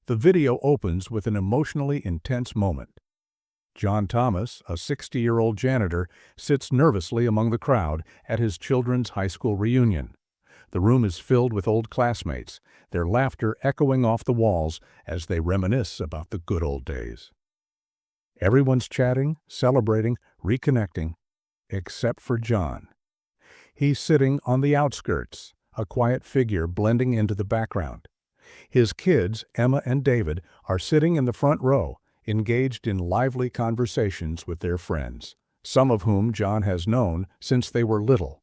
The video opens with an emotionally intense moment. John Thomas, a 60-year-old janitor, sits nervously among the crowd at his children's high school reunion. The room is filled with old classmates, their laughter echoing off the walls as they reminisce about the good old days. Everyone's chatting, celebrating, reconnecting, except for John. He's sitting on the outskirts, a quiet figure blending into the background. His kids, Emma and David, are sitting in the front row, engaged in lively conversations with their friends, some of whom John has known since they were little.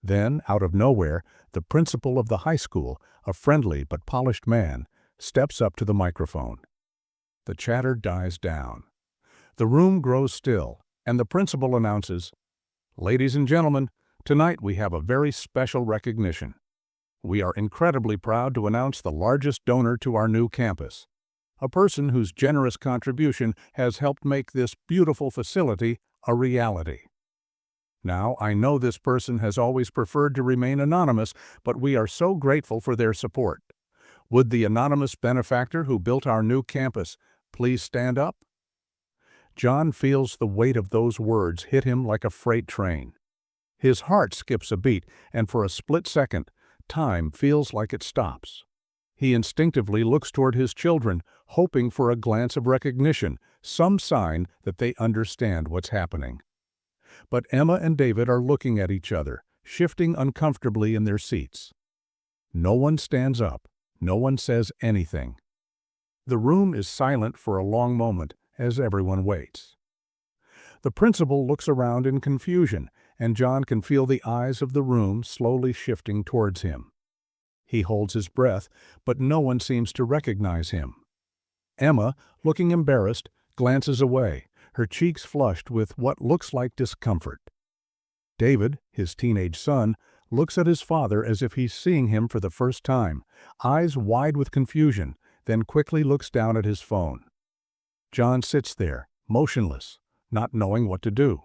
Then, out of nowhere, the principal of the high school, a friendly but polished man, steps up to the microphone. The chatter dies down. The room grows still, and the principal announces, "Ladies and gentlemen, tonight we have a very special recognition. We are incredibly proud to announce the largest donor to our new campus, a person whose generous contribution has helped make this beautiful facility a reality. Now, I know this person has always preferred to remain anonymous, but we are so grateful for their support. Would the anonymous benefactor who built our new campus please stand up?" John feels the weight of those words hit him like a freight train. His heart skips a beat, and for a split second, time feels like it stops. He instinctively looks toward his children, hoping for a glance of recognition, some sign that they understand what's happening. But Emma and David are looking at each other, shifting uncomfortably in their seats. No one stands up. No one says anything. The room is silent for a long moment as everyone waits. The principal looks around in confusion, and John can feel the eyes of the room slowly shifting towards him. He holds his breath, but no one seems to recognize him. Emma, looking embarrassed, glances away, her cheeks flushed with what looks like discomfort. David, his teenage son, looks at his father as if he's seeing him for the first time, eyes wide with confusion, then quickly looks down at his phone. John sits there, motionless, not knowing what to do.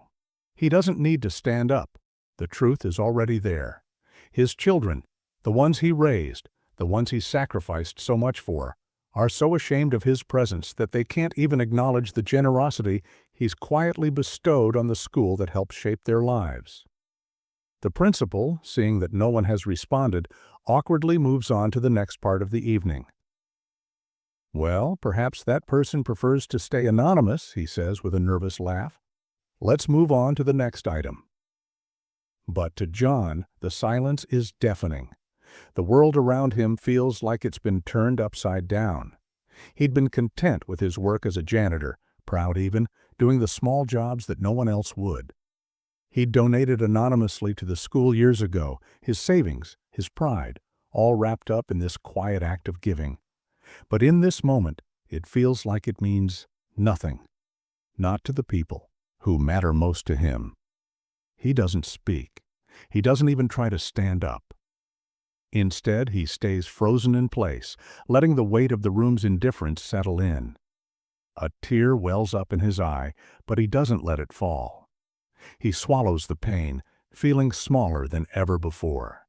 He doesn't need to stand up. The truth is already there. His children, the ones he raised, the ones he sacrificed so much for, are so ashamed of his presence that they can't even acknowledge the generosity he's quietly bestowed on the school that helped shape their lives. The principal, seeing that no one has responded, awkwardly moves on to the next part of the evening. "Well, perhaps that person prefers to stay anonymous," he says with a nervous laugh. "Let's move on to the next item." But to John, the silence is deafening. The world around him feels like it's been turned upside down. He'd been content with his work as a janitor, proud even, doing the small jobs that no one else would. He'd donated anonymously to the school years ago, his savings, his pride, all wrapped up in this quiet act of giving. But in this moment, it feels like it means nothing. Not to the people who matter most to him. He doesn't speak. He doesn't even try to stand up. Instead, he stays frozen in place, letting the weight of the room's indifference settle in. A tear wells up in his eye, but he doesn't let it fall. He swallows the pain, feeling smaller than ever before.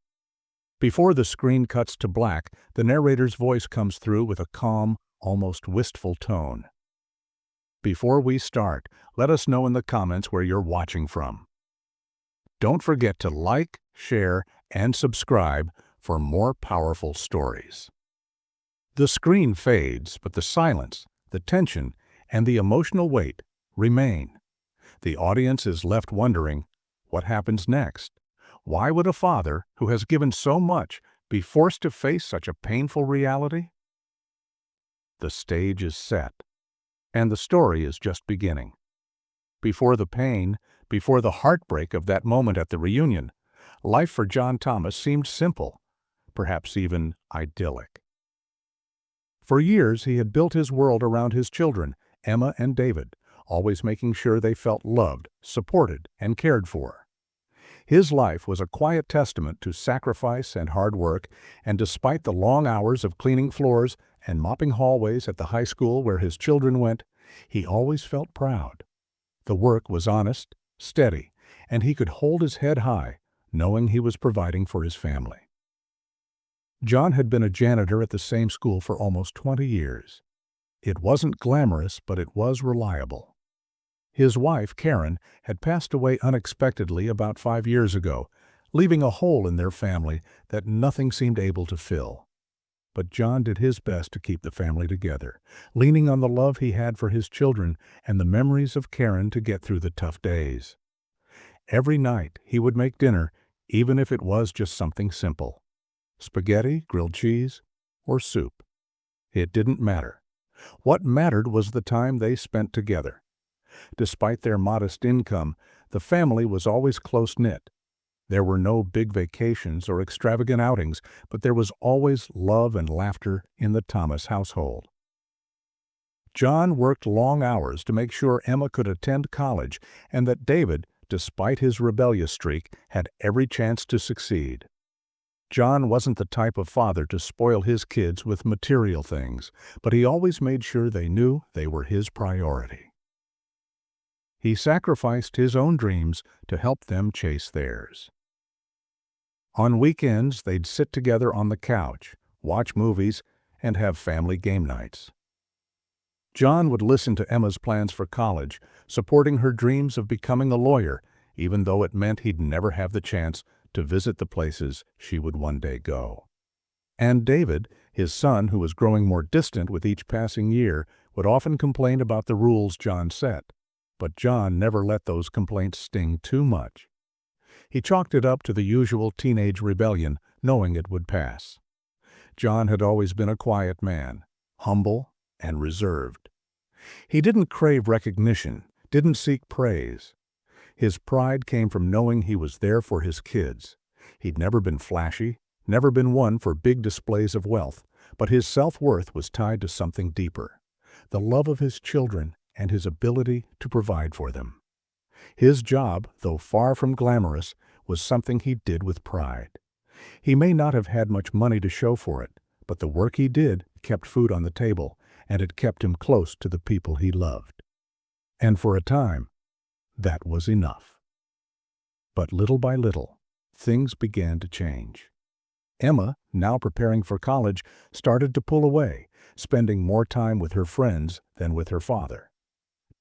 Before the screen cuts to black, the narrator's voice comes through with a calm, almost wistful tone. Before we start, let us know in the comments where you're watching from. Don't forget to like, share, and subscribe for more powerful stories. The screen fades, but the silence, the tension, and the emotional weight remain. The audience is left wondering, what happens next? Why would a father who has given so much be forced to face such a painful reality? The stage is set, and the story is just beginning. Before the pain, before the heartbreak of that moment at the reunion, life for John Thomas seemed simple, perhaps even idyllic. For years, he had built his world around his children, Emma and David, always making sure they felt loved, supported, and cared for. His life was a quiet testament to sacrifice and hard work, and despite the long hours of cleaning floors and mopping hallways at the high school where his children went, he always felt proud. The work was honest, steady, and he could hold his head high, knowing he was providing for his family. John had been a janitor at the same school for almost 20 years. It wasn't glamorous, but it was reliable. His wife, Karen, had passed away unexpectedly about 5 years ago, leaving a hole in their family that nothing seemed able to fill. But John did his best to keep the family together, leaning on the love he had for his children and the memories of Karen to get through the tough days. Every night he would make dinner, even if it was just something simple: spaghetti, grilled cheese, or soup. It didn't matter. What mattered was the time they spent together. Despite their modest income, the family was always close-knit. There were no big vacations or extravagant outings, but there was always love and laughter in the Thomas household. John worked long hours to make sure Emma could attend college and that David, despite his rebellious streak, had every chance to succeed. John wasn't the type of father to spoil his kids with material things, but he always made sure they knew they were his priority. He sacrificed his own dreams to help them chase theirs. On weekends, they'd sit together on the couch, watch movies, and have family game nights. John would listen to Emma's plans for college, supporting her dreams of becoming a lawyer, even though it meant he'd never have the chance to visit the places she would one day go. And David, his son, who was growing more distant with each passing year, would often complain about the rules John set. But John never let those complaints sting too much. He chalked it up to the usual teenage rebellion, knowing it would pass. John had always been a quiet man, humble and reserved. He didn't crave recognition, didn't seek praise. His pride came from knowing he was there for his kids. He'd never been flashy, never been one for big displays of wealth, but his self-worth was tied to something deeper: the love of his children and his ability to provide for them. His job, though far from glamorous, was something he did with pride. He may not have had much money to show for it, but the work he did kept food on the table, and it kept him close to the people he loved. And for a time, that was enough. But little by little, things began to change. Emma, now preparing for college, started to pull away, spending more time with her friends than with her father.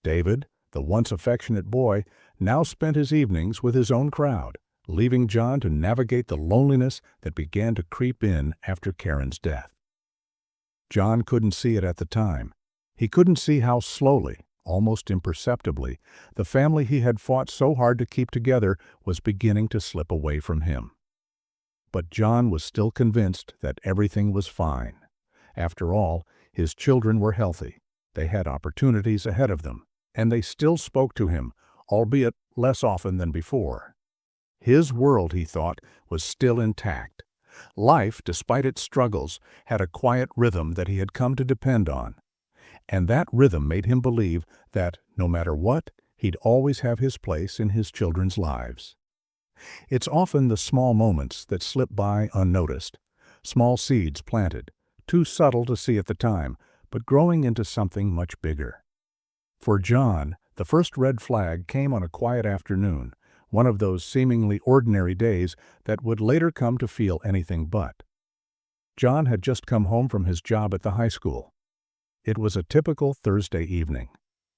David, the once affectionate boy, now spent his evenings with his own crowd, leaving John to navigate the loneliness that began to creep in after Karen's death. John couldn't see it at the time. He couldn't see how slowly, almost imperceptibly, the family he had fought so hard to keep together was beginning to slip away from him. But John was still convinced that everything was fine. After all, his children were healthy. They had opportunities ahead of them, and they still spoke to him, albeit less often than before. His world, he thought, was still intact. Life, despite its struggles, had a quiet rhythm that he had come to depend on. And that rhythm made him believe that, no matter what, he'd always have his place in his children's lives. It's often the small moments that slip by unnoticed, small seeds planted, too subtle to see at the time, but growing into something much bigger. For John, the first red flag came on a quiet afternoon, one of those seemingly ordinary days that would later come to feel anything but. John had just come home from his job at the high school. It was a typical Thursday evening.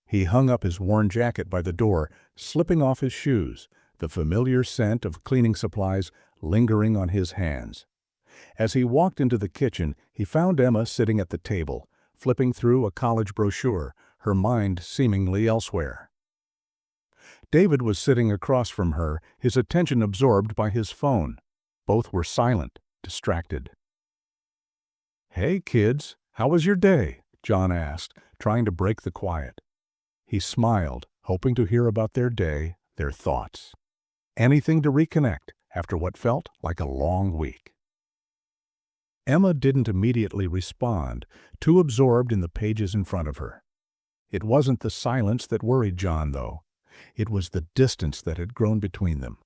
He hung up his worn jacket by the door, slipping off his shoes, the familiar scent of cleaning supplies lingering on his hands. As he walked into the kitchen, he found Emma sitting at the table, flipping through a college brochure, her mind seemingly elsewhere. David was sitting across from her, his attention absorbed by his phone. Both were silent, distracted. "Hey, kids, how was your day?" John asked, trying to break the quiet. He smiled, hoping to hear about their day, their thoughts. Anything to reconnect after what felt like a long week. Emma didn't immediately respond, too absorbed in the pages in front of her. It wasn't the silence that worried John, though. It was the distance that had grown between them.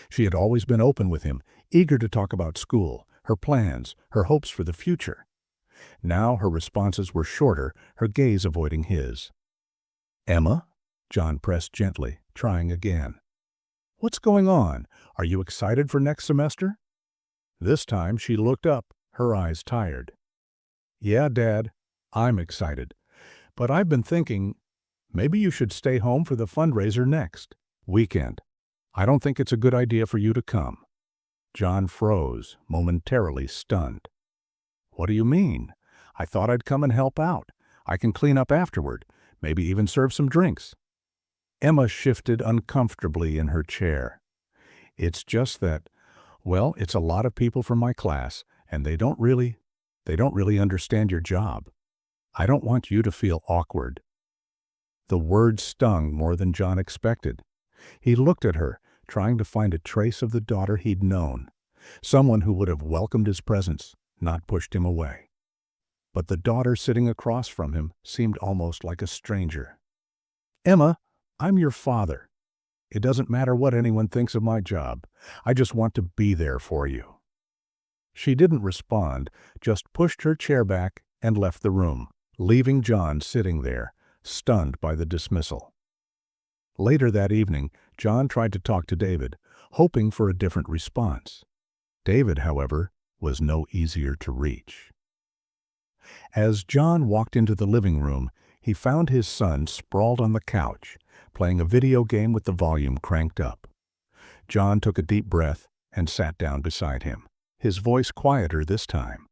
She had always been open with him, eager to talk about school, her plans, her hopes for the future. Now her responses were shorter, her gaze avoiding his. "Emma?" John pressed gently, trying again. "What's going on? Are you excited for next semester?" This time she looked up, her eyes tired. "Yeah, Dad, I'm excited. But I've been thinking, maybe you should stay home for the fundraiser next weekend. I don't think it's a good idea for you to come." John froze, momentarily stunned. "What do you mean? I thought I'd come and help out. I can clean up afterward, maybe even serve some drinks." Emma shifted uncomfortably in her chair. "It's just that, well, it's a lot of people from my class, and they don't really understand your job. I don't want you to feel awkward." The words stung more than John expected. He looked at her, trying to find a trace of the daughter he'd known, someone who would have welcomed his presence, not pushed him away. But the daughter sitting across from him seemed almost like a stranger. "Emma, I'm your father. It doesn't matter what anyone thinks of my job. I just want to be there for you." She didn't respond, just pushed her chair back and left the room, leaving John sitting there, stunned by the dismissal. Later that evening, John tried to talk to David, hoping for a different response. David, however, was no easier to reach. As John walked into the living room, he found his son sprawled on the couch, playing a video game with the volume cranked up. John took a deep breath and sat down beside him, his voice quieter this time.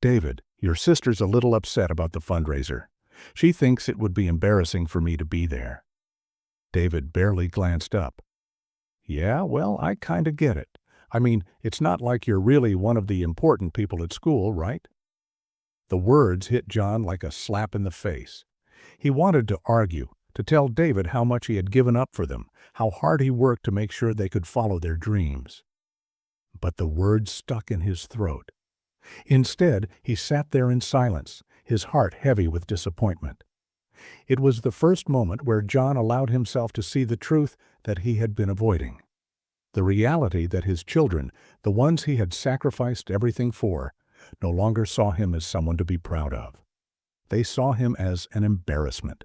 "David, your sister's a little upset about the fundraiser. She thinks it would be embarrassing for me to be there." David barely glanced up. "Yeah, well, I kinda get it. I mean, it's not like you're really one of the important people at school, right?" The words hit John like a slap in the face. He wanted to argue, to tell David how much he had given up for them, how hard he worked to make sure they could follow their dreams. But the words stuck in his throat. Instead, he sat there in silence, his heart heavy with disappointment. It was the first moment where John allowed himself to see the truth that he had been avoiding. The reality that his children, the ones he had sacrificed everything for, no longer saw him as someone to be proud of. They saw him as an embarrassment.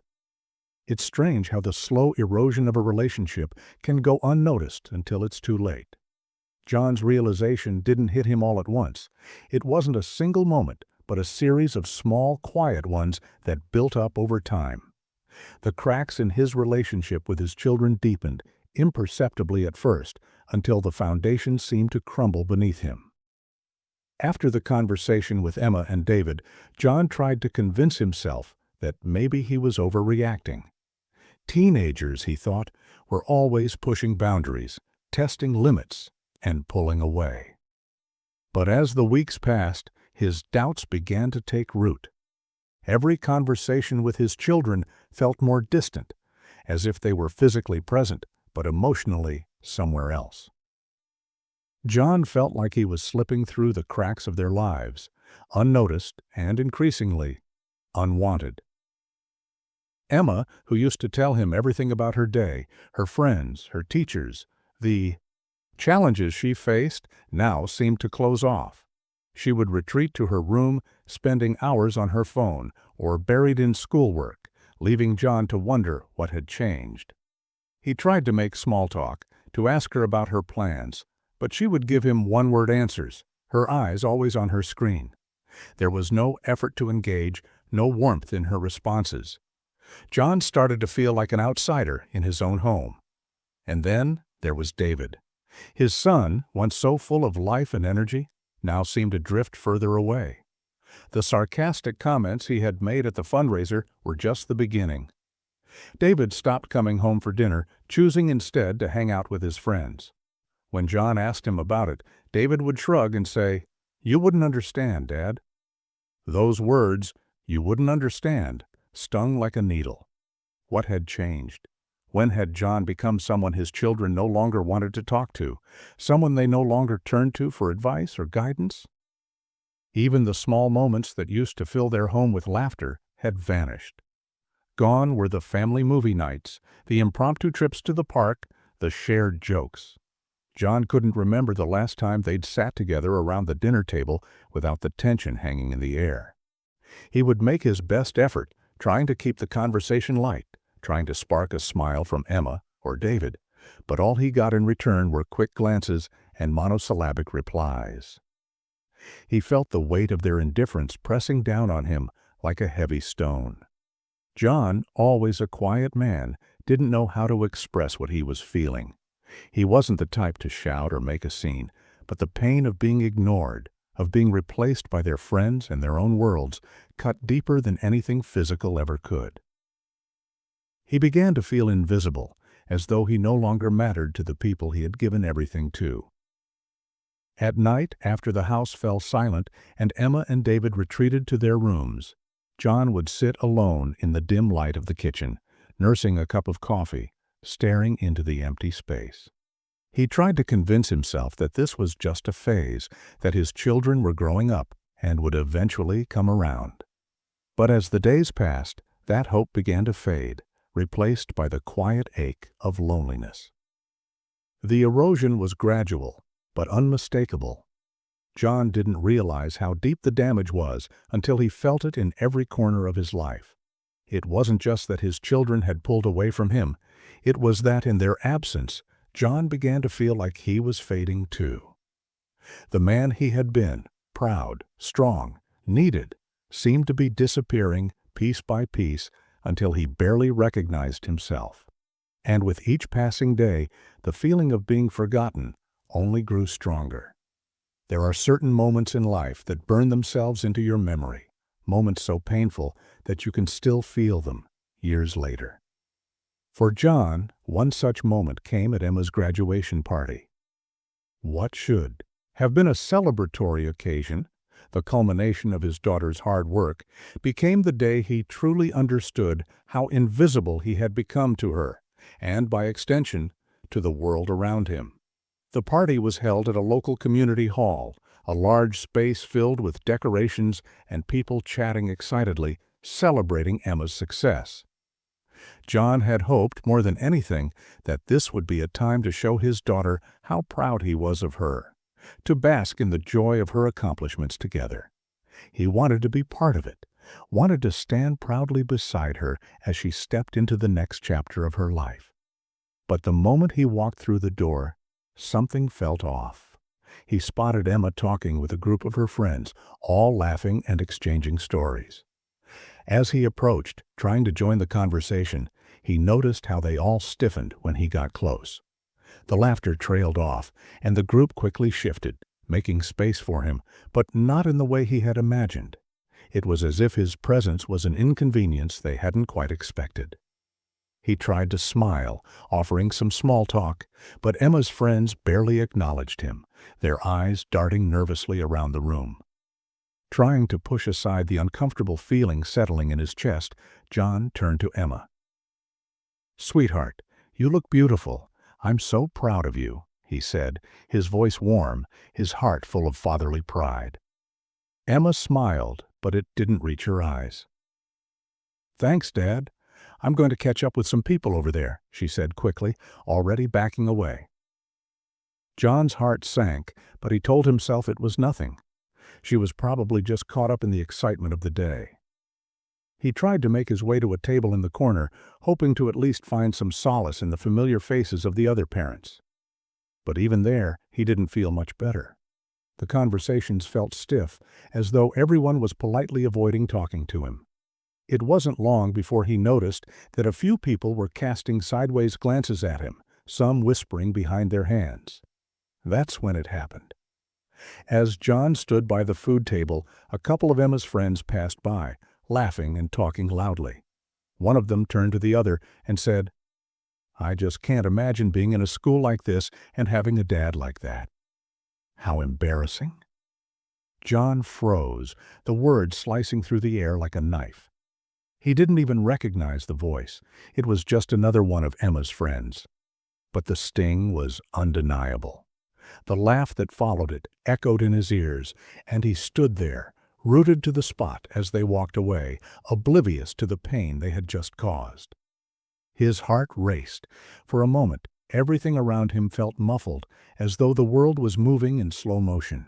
It's strange how the slow erosion of a relationship can go unnoticed until it's too late. John's realization didn't hit him all at once. It wasn't a single moment, but a series of small, quiet ones that built up over time. The cracks in his relationship with his children deepened, imperceptibly at first, until the foundation seemed to crumble beneath him. After the conversation with Emma and David, John tried to convince himself that maybe he was overreacting. Teenagers, he thought, were always pushing boundaries, testing limits, and pulling away. But as the weeks passed, his doubts began to take root. Every conversation with his children felt more distant, as if they were physically present, but emotionally somewhere else. John felt like he was slipping through the cracks of their lives, unnoticed and increasingly unwanted. Emma, who used to tell him everything about her day, her friends, her teachers, the challenges she faced, now seemed to close off. She would retreat to her room, spending hours on her phone or buried in schoolwork, leaving John to wonder what had changed. He tried to make small talk, to ask her about her plans, but she would give him one-word answers, her eyes always on her screen. There was no effort to engage, no warmth in her responses. John started to feel like an outsider in his own home. And then there was David. His son, once so full of life and energy, now seemed to drift further away. The sarcastic comments he had made at the fundraiser were just the beginning. David stopped coming home for dinner, choosing instead to hang out with his friends. When John asked him about it, David would shrug and say, "You wouldn't understand, Dad." Those words, "you wouldn't understand," stung like a needle. What had changed? When had John become someone his children no longer wanted to talk to, someone they no longer turned to for advice or guidance? Even the small moments that used to fill their home with laughter had vanished. Gone were the family movie nights, the impromptu trips to the park, the shared jokes. John couldn't remember the last time they'd sat together around the dinner table without the tension hanging in the air. He would make his best effort, trying to keep the conversation light, trying to spark a smile from Emma or David, but all he got in return were quick glances and monosyllabic replies. He felt the weight of their indifference pressing down on him like a heavy stone. John, always a quiet man, didn't know how to express what he was feeling. He wasn't the type to shout or make a scene, but the pain of being ignored, of being replaced by their friends and their own worlds, cut deeper than anything physical ever could. He began to feel invisible, as though he no longer mattered to the people he had given everything to. At night, after the house fell silent and Emma and David retreated to their rooms, John would sit alone in the dim light of the kitchen, nursing a cup of coffee, staring into the empty space. He tried to convince himself that this was just a phase, that his children were growing up and would eventually come around. But as the days passed, that hope began to fade, replaced by the quiet ache of loneliness. The erosion was gradual, but unmistakable. John didn't realize how deep the damage was until he felt it in every corner of his life. It wasn't just that his children had pulled away from him, it was that in their absence, John began to feel like he was fading too. The man he had been, proud, strong, needed, seemed to be disappearing piece by piece until he barely recognized himself. And with each passing day, the feeling of being forgotten only grew stronger. There are certain moments in life that burn themselves into your memory, moments so painful that you can still feel them years later. For John, one such moment came at Emma's graduation party. What should have been a celebratory occasion, the culmination of his daughter's hard work, became the day he truly understood how invisible he had become to her, and by extension, to the world around him. The party was held at a local community hall, a large space filled with decorations and people chatting excitedly, celebrating Emma's success. John had hoped more than anything that this would be a time to show his daughter how proud he was of her, to bask in the joy of her accomplishments together. He wanted to be part of it, wanted to stand proudly beside her as she stepped into the next chapter of her life. But the moment he walked through the door, something felt off. He spotted Emma talking with a group of her friends, all laughing and exchanging stories. As he approached, trying to join the conversation, he noticed how they all stiffened when he got close. The laughter trailed off, and the group quickly shifted, making space for him, but not in the way he had imagined. It was as if his presence was an inconvenience they hadn't quite expected. He tried to smile, offering some small talk, but Emma's friends barely acknowledged him, their eyes darting nervously around the room. Trying to push aside the uncomfortable feeling settling in his chest, John turned to Emma. "Sweetheart, you look beautiful. I'm so proud of you," he said, his voice warm, his heart full of fatherly pride. Emma smiled, but it didn't reach her eyes. "Thanks, Dad. I'm going to catch up with some people over there," she said quickly, already backing away. John's heart sank, but he told himself it was nothing. She was probably just caught up in the excitement of the day. He tried to make his way to a table in the corner, hoping to at least find some solace in the familiar faces of the other parents. But even there, he didn't feel much better. The conversations felt stiff, as though everyone was politely avoiding talking to him. It wasn't long before he noticed that a few people were casting sideways glances at him, some whispering behind their hands. That's when it happened. As John stood by the food table, a couple of Emma's friends passed by, laughing and talking loudly. One of them turned to the other and said, "I just can't imagine being in a school like this and having a dad like that." How embarrassing. John froze, the words slicing through the air like a knife. He didn't even recognize the voice. It was just another one of Emma's friends. But the sting was undeniable. The laugh that followed it echoed in his ears, and he stood there, rooted to the spot as they walked away, oblivious to the pain they had just caused. His heart raced. For a moment, everything around him felt muffled, as though the world was moving in slow motion.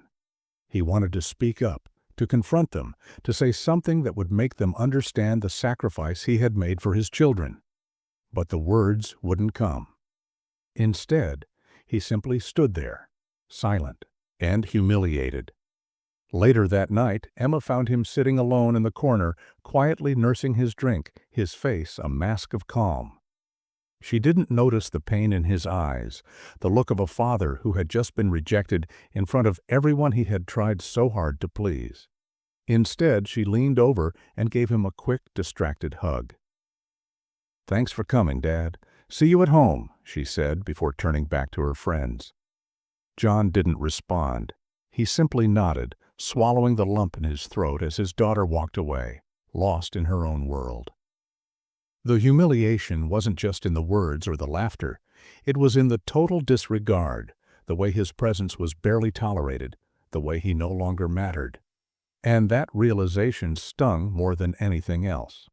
He wanted to speak up, to confront them, to say something that would make them understand the sacrifice he had made for his children. But the words wouldn't come. Instead, he simply stood there, silent and humiliated. Later that night, Emma found him sitting alone in the corner, quietly nursing his drink, his face a mask of calm. She didn't notice the pain in his eyes, the look of a father who had just been rejected in front of everyone he had tried so hard to please. Instead, she leaned over and gave him a quick, distracted hug. "Thanks for coming, Dad. See you at home," she said before turning back to her friends. John didn't respond. He simply nodded, swallowing the lump in his throat as his daughter walked away, lost in her own world. The humiliation wasn't just in the words or the laughter. It was in the total disregard, the way his presence was barely tolerated, the way he no longer mattered. And that realization stung more than anything else.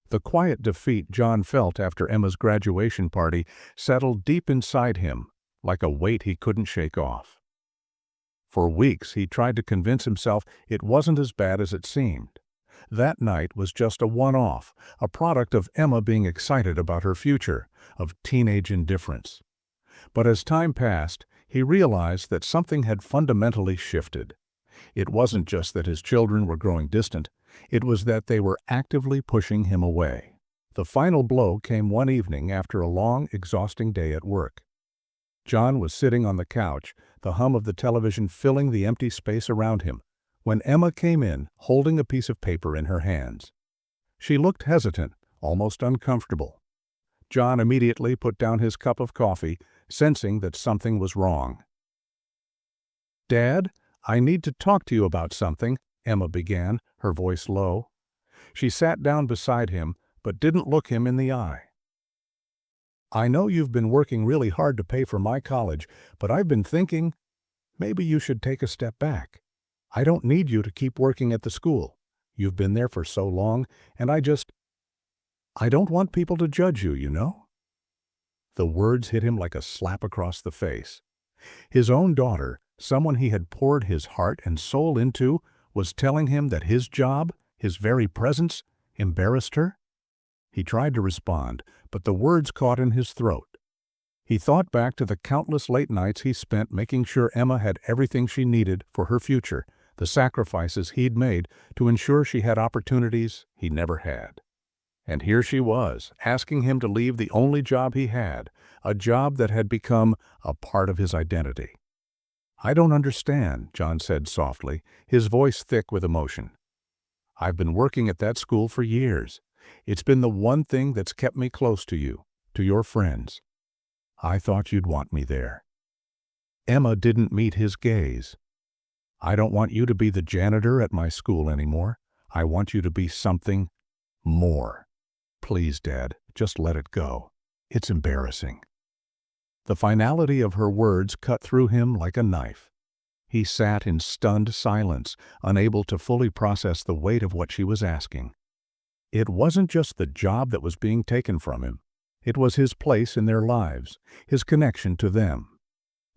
The quiet defeat John felt after Emma's graduation party settled deep inside him, like a weight he couldn't shake off. For weeks he tried to convince himself it wasn't as bad as it seemed. That night was just a one-off, a product of Emma being excited about her future, of teenage indifference. But as time passed, he realized that something had fundamentally shifted. It wasn't just that his children were growing distant, it was that they were actively pushing him away. The final blow came one evening after a long, exhausting day at work. John was sitting on the couch, the hum of the television filling the empty space around him, when Emma came in, holding a piece of paper in her hands. She looked hesitant, almost uncomfortable. John immediately put down his cup of coffee, sensing that something was wrong. "Dad, I need to talk to you about something," Emma began, her voice low. She sat down beside him, but didn't look him in the eye. "I know you've been working really hard to pay for my college, but I've been thinking, maybe you should take a step back. I don't need you to keep working at the school. You've been there for so long, and I don't want people to judge you, you know?" The words hit him like a slap across the face. His own daughter, someone he had poured his heart and soul into, was telling him that his job, his very presence, embarrassed her? He tried to respond, but the words caught in his throat. He thought back to the countless late nights he spent making sure Emma had everything she needed for her future, the sacrifices he'd made to ensure she had opportunities he never had. And here she was, asking him to leave the only job he had, a job that had become a part of his identity. "I don't understand," John said softly, his voice thick with emotion. "I've been working at that school for years. It's been the one thing that's kept me close to you, to your friends. I thought you'd want me there." Emma didn't meet his gaze. "I don't want you to be the janitor at my school anymore. I want you to be something more. Please, Dad, just let it go. It's embarrassing." The finality of her words cut through him like a knife. He sat in stunned silence, unable to fully process the weight of what she was asking. It wasn't just the job that was being taken from him. It was his place in their lives, his connection to them.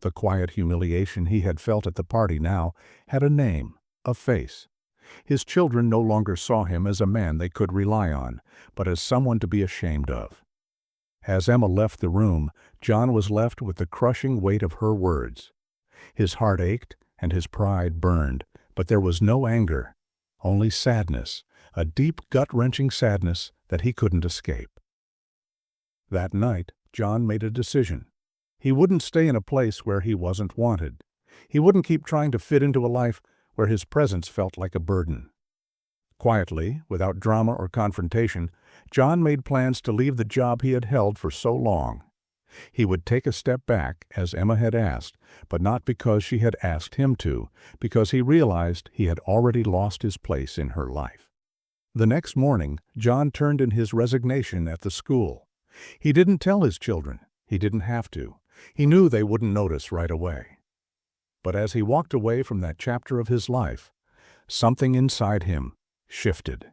The quiet humiliation he had felt at the party now had a name, a face. His children no longer saw him as a man they could rely on, but as someone to be ashamed of. As Emma left the room, John was left with the crushing weight of her words. His heart ached and his pride burned, but there was no anger, only sadness, a deep gut-wrenching sadness that he couldn't escape. That night, John made a decision. He wouldn't stay in a place where he wasn't wanted. He wouldn't keep trying to fit into a life where his presence felt like a burden. Quietly, without drama or confrontation, John made plans to leave the job he had held for so long. He would take a step back, as Emma had asked, but not because she had asked him to, because he realized he had already lost his place in her life. The next morning, John turned in his resignation at the school. He didn't tell his children. He didn't have to. He knew they wouldn't notice right away. But as he walked away from that chapter of his life, something inside him shifted.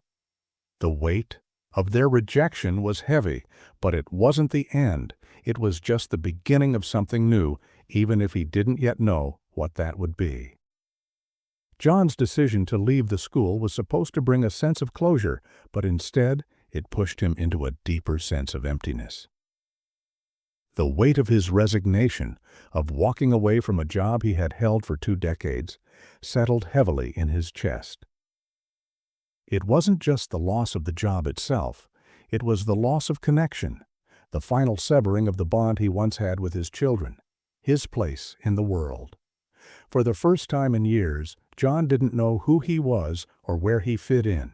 The weight of their rejection was heavy, but it wasn't the end. It was just the beginning of something new, even if he didn't yet know what that would be. John's decision to leave the school was supposed to bring a sense of closure, but instead it pushed him into a deeper sense of emptiness. The weight of his resignation, of walking away from a job he had held for 2 decades, settled heavily in his chest. It wasn't just the loss of the job itself, it was the loss of connection, the final severing of the bond he once had with his children, his place in the world. For the first time in years, John didn't know who he was or where he fit in.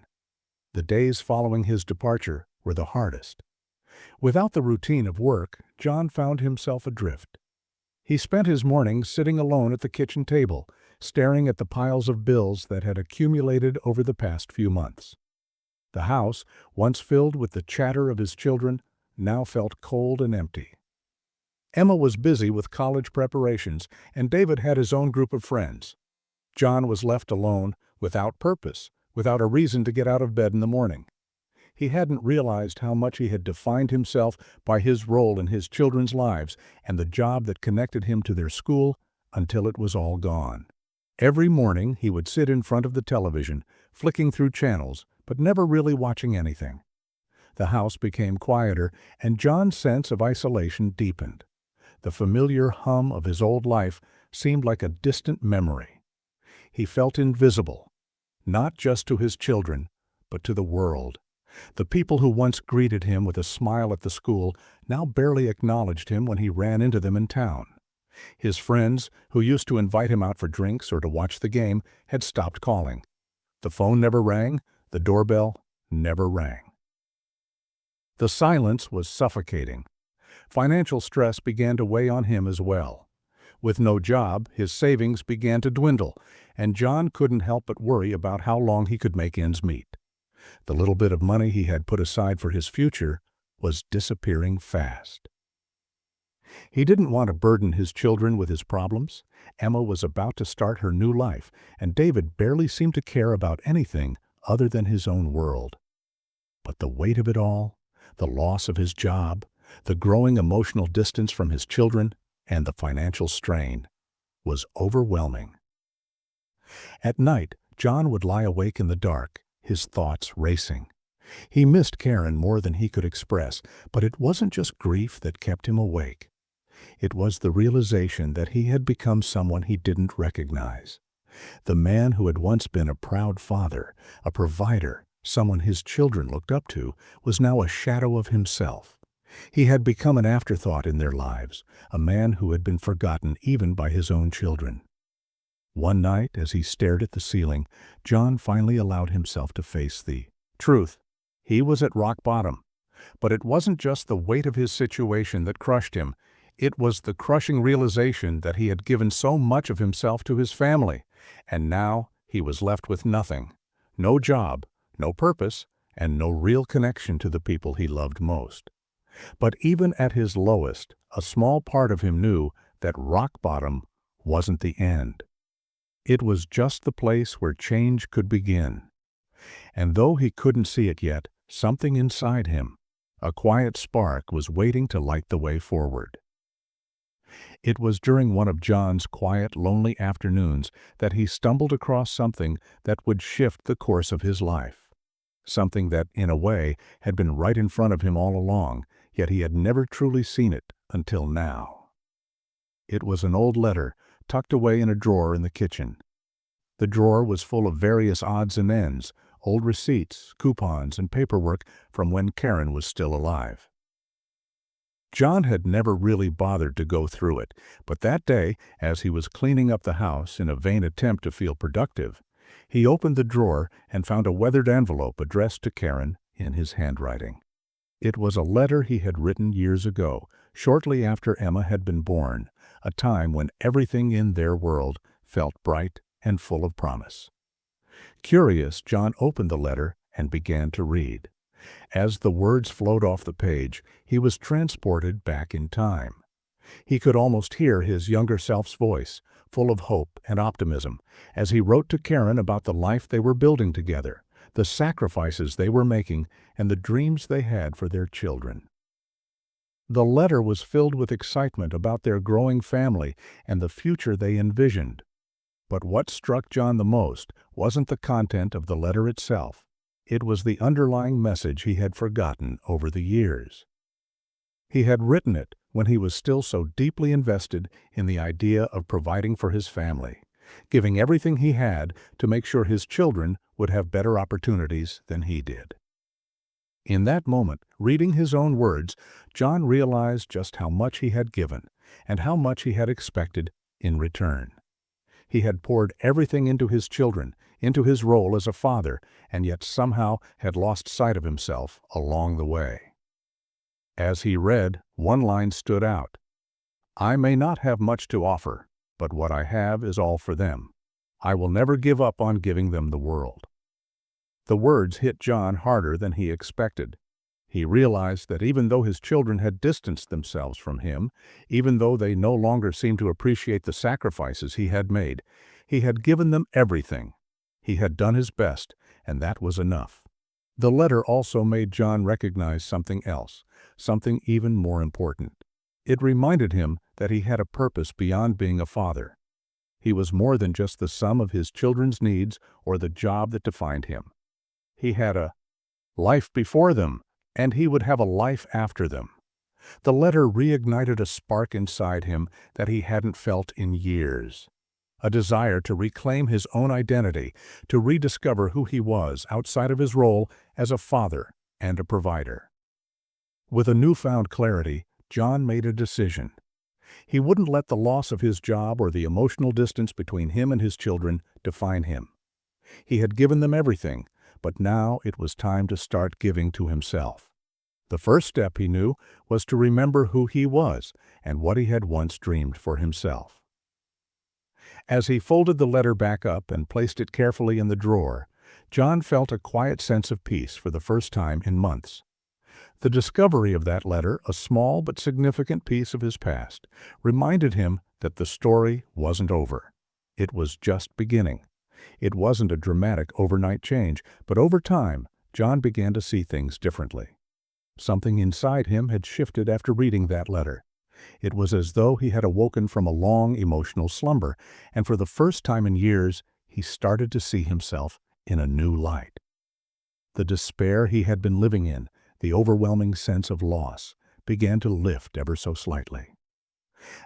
The days following his departure were the hardest. Without the routine of work, John found himself adrift. He spent his mornings sitting alone at the kitchen table, staring at the piles of bills that had accumulated over the past few months. The house, once filled with the chatter of his children, now felt cold and empty. Emma was busy with college preparations, and David had his own group of friends. John was left alone, without purpose, without a reason to get out of bed in the morning. He hadn't realized how much he had defined himself by his role in his children's lives and the job that connected him to their school until it was all gone. Every morning he would sit in front of the television, flicking through channels, but never really watching anything. The house became quieter, and John's sense of isolation deepened. The familiar hum of his old life seemed like a distant memory. He felt invisible, not just to his children, but to the world. The people who once greeted him with a smile at the school now barely acknowledged him when he ran into them in town. His friends, who used to invite him out for drinks or to watch the game, had stopped calling. The phone never rang, the doorbell never rang. The silence was suffocating. Financial stress began to weigh on him as well. With no job, his savings began to dwindle, and John couldn't help but worry about how long he could make ends meet. The little bit of money he had put aside for his future was disappearing fast. He didn't want to burden his children with his problems. Emma was about to start her new life, and David barely seemed to care about anything other than his own world. But the weight of it all, the loss of his job, the growing emotional distance from his children, and the financial strain, was overwhelming. At night, John would lie awake in the dark, his thoughts racing. He missed Karen more than he could express, but it wasn't just grief that kept him awake. It was the realization that he had become someone he didn't recognize. The man who had once been a proud father, a provider, someone his children looked up to, was now a shadow of himself. He had become an afterthought in their lives, a man who had been forgotten even by his own children. One night, as he stared at the ceiling, John finally allowed himself to face the truth. He was at rock bottom. But it wasn't just the weight of his situation that crushed him. It was the crushing realization that he had given so much of himself to his family, and now he was left with nothing. No job, no purpose, and no real connection to the people he loved most. But even at his lowest, a small part of him knew that rock bottom wasn't the end. It was just the place where change could begin. And though he couldn't see it yet, something inside him, a quiet spark, was waiting to light the way forward. It was during one of John's quiet, lonely afternoons that he stumbled across something that would shift the course of his life. Something that, in a way, had been right in front of him all along, yet he had never truly seen it until now. It was an old letter tucked away in a drawer in the kitchen. The drawer was full of various odds and ends, old receipts, coupons, and paperwork from when Karen was still alive. John had never really bothered to go through it, but that day, as he was cleaning up the house in a vain attempt to feel productive, he opened the drawer and found a weathered envelope addressed to Karen in his handwriting. It was a letter he had written years ago, shortly after Emma had been born, a time when everything in their world felt bright and full of promise. Curious, John opened the letter and began to read. As the words flowed off the page, he was transported back in time. He could almost hear his younger self's voice, full of hope and optimism, as he wrote to Karen about the life they were building together, the sacrifices they were making, and the dreams they had for their children. The letter was filled with excitement about their growing family and the future they envisioned. But what struck John the most wasn't the content of the letter itself. It was the underlying message he had forgotten over the years. He had written it when he was still so deeply invested in the idea of providing for his family, giving everything he had to make sure his children would have better opportunities than he did. In that moment, reading his own words, John realized just how much he had given and how much he had expected in return. He had poured everything into his children, into his role as a father, and yet somehow had lost sight of himself along the way. As he read, one line stood out. "I may not have much to offer, but what I have is all for them. I will never give up on giving them the world." The words hit John harder than he expected. He realized that even though his children had distanced themselves from him, even though they no longer seemed to appreciate the sacrifices he had made, he had given them everything. He had done his best, and that was enough. The letter also made John recognize something else, something even more important. It reminded him that he had a purpose beyond being a father. He was more than just the sum of his children's needs or the job that defined him. He had a life before them, and he would have a life after them. The letter reignited a spark inside him that he hadn't felt in years. A desire to reclaim his own identity, to rediscover who he was outside of his role as a father and a provider. With a newfound clarity, John made a decision. He wouldn't let the loss of his job or the emotional distance between him and his children define him. He had given them everything, but now it was time to start giving to himself. The first step, he knew, was to remember who he was and what he had once dreamed for himself. As he folded the letter back up and placed it carefully in the drawer, John felt a quiet sense of peace for the first time in months. The discovery of that letter, a small but significant piece of his past, reminded him that the story wasn't over. It was just beginning. It wasn't a dramatic overnight change, but over time, John began to see things differently. Something inside him had shifted after reading that letter. It was as though he had awoken from a long emotional slumber, and for the first time in years, he started to see himself in a new light. The despair he had been living in, the overwhelming sense of loss, began to lift ever so slightly.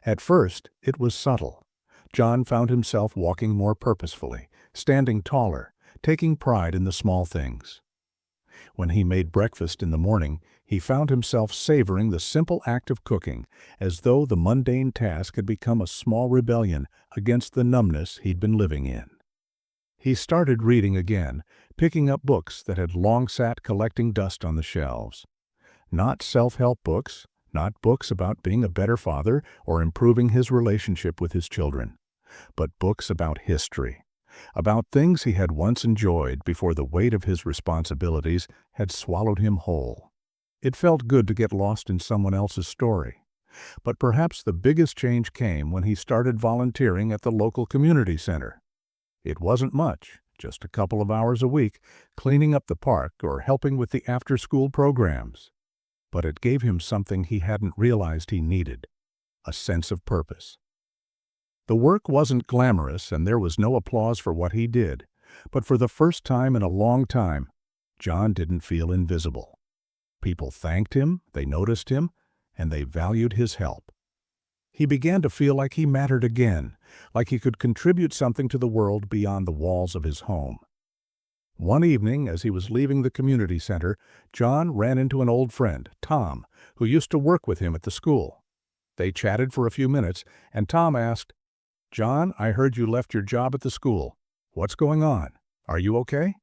At first, it was subtle. John found himself walking more purposefully, standing taller, taking pride in the small things. When he made breakfast in the morning, he found himself savoring the simple act of cooking, as though the mundane task had become a small rebellion against the numbness he'd been living in. He started reading again, picking up books that had long sat collecting dust on the shelves. Not self-help books, not books about being a better father or improving his relationship with his children, but books about history, about things he had once enjoyed before the weight of his responsibilities had swallowed him whole. It felt good to get lost in someone else's story. But perhaps the biggest change came when he started volunteering at the local community center. It wasn't much, just a couple of hours a week, cleaning up the park or helping with the after-school programs. But it gave him something he hadn't realized he needed, a sense of purpose. The work wasn't glamorous and there was no applause for what he did, but for the first time in a long time, John didn't feel invisible. People thanked him, they noticed him, and they valued his help. He began to feel like he mattered again, like he could contribute something to the world beyond the walls of his home. One evening, as he was leaving the community center, John ran into an old friend, Tom, who used to work with him at the school. They chatted for a few minutes, and Tom asked, "John, I heard you left your job at the school. What's going on? Are you okay?"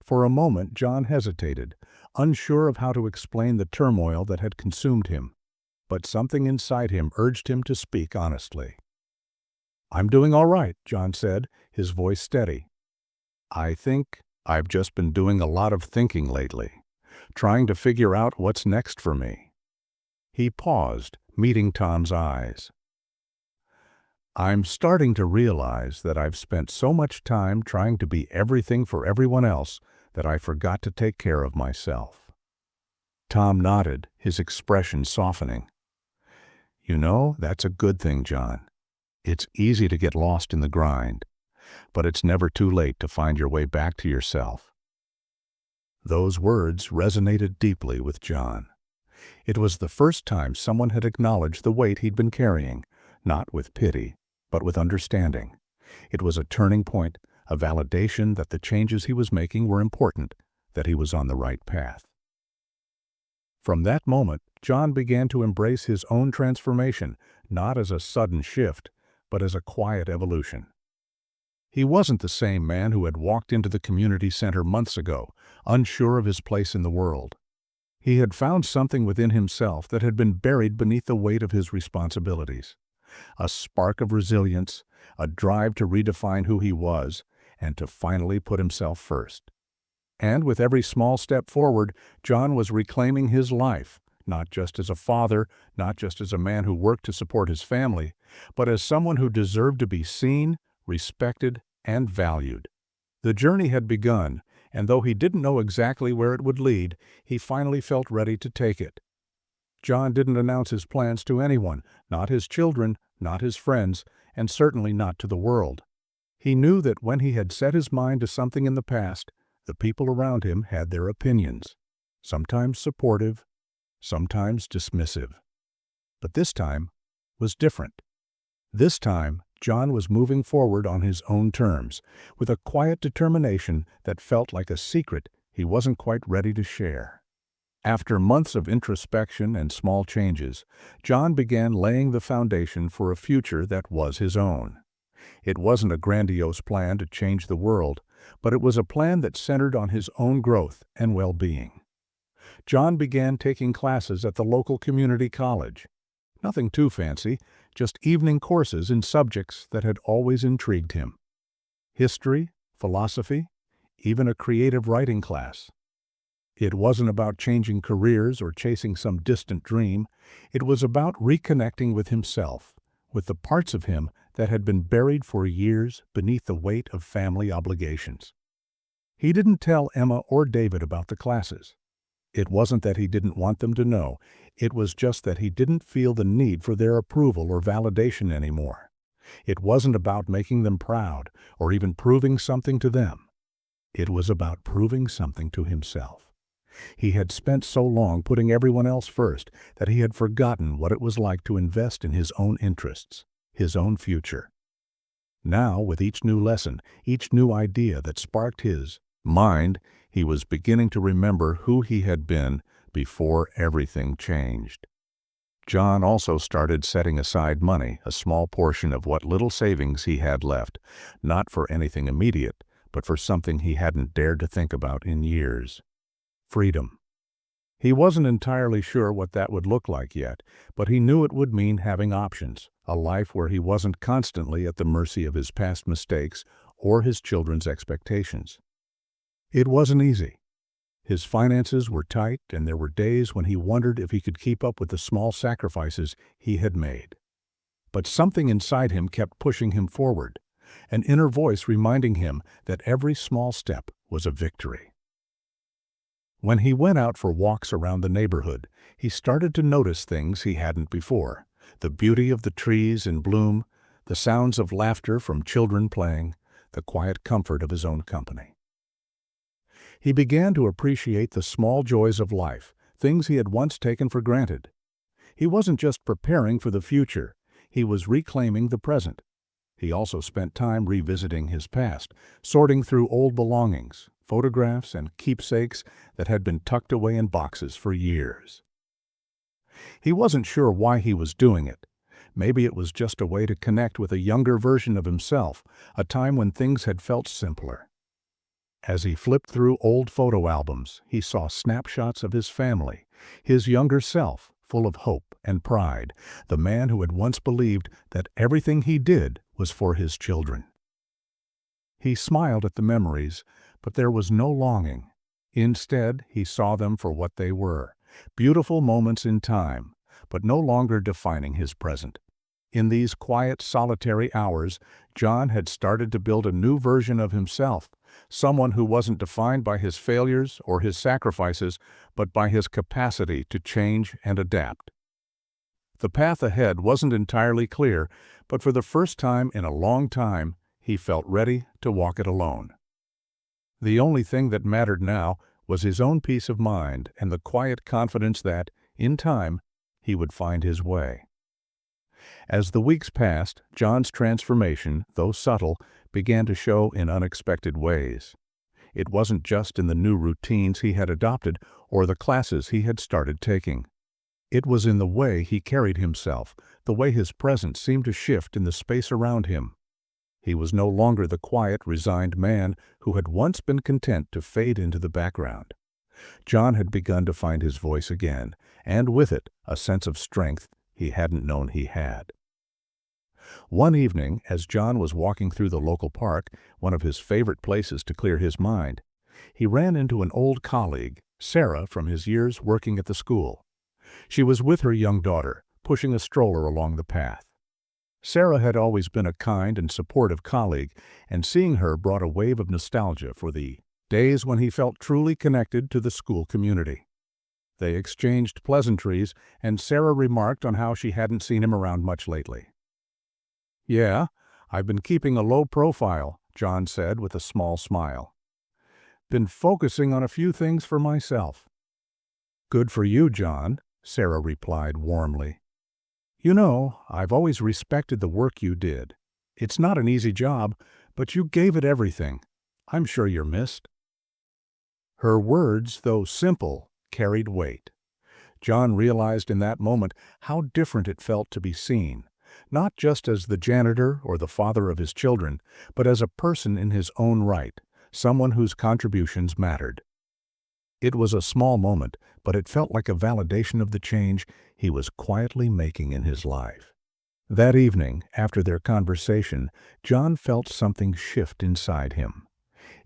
For a moment, John hesitated, unsure of how to explain the turmoil that had consumed him. But something inside him urged him to speak honestly. "I'm doing all right," John said, his voice steady. "I think I've just been doing a lot of thinking lately, trying to figure out what's next for me." He paused, meeting Tom's eyes. "I'm starting to realize that I've spent so much time trying to be everything for everyone else that I forgot to take care of myself." Tom nodded, his expression softening. "You know, that's a good thing, John. It's easy to get lost in the grind, but it's never too late to find your way back to yourself." Those words resonated deeply with John. It was the first time someone had acknowledged the weight he'd been carrying, not with pity, but with understanding. It was a turning point, a validation that the changes he was making were important, that he was on the right path. From that moment, John began to embrace his own transformation, not as a sudden shift, but as a quiet evolution. He wasn't the same man who had walked into the community center months ago, unsure of his place in the world. He had found something within himself that had been buried beneath the weight of his responsibilities. A spark of resilience, a drive to redefine who he was, and to finally put himself first. And with every small step forward, John was reclaiming his life, not just as a father, not just as a man who worked to support his family, but as someone who deserved to be seen, respected, and valued. The journey had begun, and though he didn't know exactly where it would lead, he finally felt ready to take it. John didn't announce his plans to anyone, not his children, not his friends, and certainly not to the world. He knew that when he had set his mind to something in the past, the people around him had their opinions, sometimes supportive, sometimes dismissive. But this time was different. This time, John was moving forward on his own terms, with a quiet determination that felt like a secret he wasn't quite ready to share. After months of introspection and small changes, John began laying the foundation for a future that was his own. It wasn't a grandiose plan to change the world, but it was a plan that centered on his own growth and well-being. John began taking classes at the local community college. Nothing too fancy, just evening courses in subjects that had always intrigued him. History, philosophy, even a creative writing class. It wasn't about changing careers or chasing some distant dream. It was about reconnecting with himself, with the parts of him that had been buried for years beneath the weight of family obligations. He didn't tell Emma or David about the classes. It wasn't that he didn't want them to know. It was just that he didn't feel the need for their approval or validation anymore. It wasn't about making them proud or even proving something to them. It was about proving something to himself. He had spent so long putting everyone else first that he had forgotten what it was like to invest in his own interests, his own future. Now, with each new lesson, each new idea that sparked his mind, he was beginning to remember who he had been before everything changed. John also started setting aside money, a small portion of what little savings he had left, not for anything immediate, but for something he hadn't dared to think about in years. Freedom. He wasn't entirely sure what that would look like yet, but he knew it would mean having options, a life where he wasn't constantly at the mercy of his past mistakes or his children's expectations. It wasn't easy. His finances were tight, and there were days when he wondered if he could keep up with the small sacrifices he had made. But something inside him kept pushing him forward, an inner voice reminding him that every small step was a victory. When he went out for walks around the neighborhood, he started to notice things he hadn't before: the beauty of the trees in bloom, the sounds of laughter from children playing, the quiet comfort of his own company. He began to appreciate the small joys of life, things he had once taken for granted. He wasn't just preparing for the future, he was reclaiming the present. He also spent time revisiting his past, sorting through old belongings, photographs, and keepsakes that had been tucked away in boxes for years. He wasn't sure why he was doing it. Maybe it was just a way to connect with a younger version of himself, a time when things had felt simpler. As he flipped through old photo albums, he saw snapshots of his family, his younger self, full of hope and pride, the man who had once believed that everything he did was for his children. He smiled at the memories, but there was no longing. Instead, he saw them for what they were, beautiful moments in time, but no longer defining his present. In these quiet, solitary hours, John had started to build a new version of himself, someone who wasn't defined by his failures or his sacrifices, but by his capacity to change and adapt. The path ahead wasn't entirely clear, but for the first time in a long time, he felt ready to walk it alone. The only thing that mattered now was his own peace of mind and the quiet confidence that, In time, he would find his way. As the weeks passed, John's transformation, though subtle, began to show in unexpected ways. It wasn't just in the new routines he had adopted or the classes he had started taking. It was in the way he carried himself, the way his presence seemed to shift in the space around him. He was no longer the quiet, resigned man who had once been content to fade into the background. John had begun to find his voice again, and with it, a sense of strength he hadn't known he had. One evening, as John was walking through the local park, one of his favorite places to clear his mind, he ran into an old colleague, Sarah, from his years working at the school. She was with her young daughter, pushing a stroller along the path. Sarah had always been a kind and supportive colleague, and seeing her brought a wave of nostalgia for the days when he felt truly connected to the school community. They exchanged pleasantries, and Sarah remarked on how she hadn't seen him around much lately. "Yeah, I've been keeping a low profile," John said with a small smile. "Been focusing on a few things for myself." "Good for you, John," Sarah replied warmly. "You know, I've always respected the work you did. It's not an easy job, but you gave it everything. I'm sure you're missed." Her words, though simple, carried weight. John realized in that moment how different it felt to be seen, not just as the janitor or the father of his children, but as a person in his own right, someone whose contributions mattered. It was a small moment, but it felt like a validation of the change he was quietly making in his life. That evening, after their conversation, John felt something shift inside him.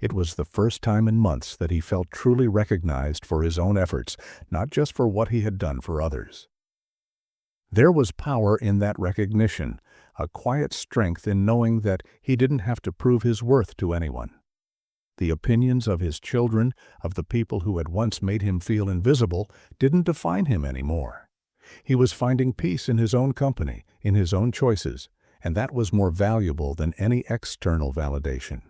It was the first time in months that he felt truly recognized for his own efforts, not just for what he had done for others. There was power in that recognition, a quiet strength in knowing that he didn't have to prove his worth to anyone. The opinions of his children, of the people who had once made him feel invisible, didn't define him anymore. He was finding peace in his own company, in his own choices, and that was more valuable than any external validation.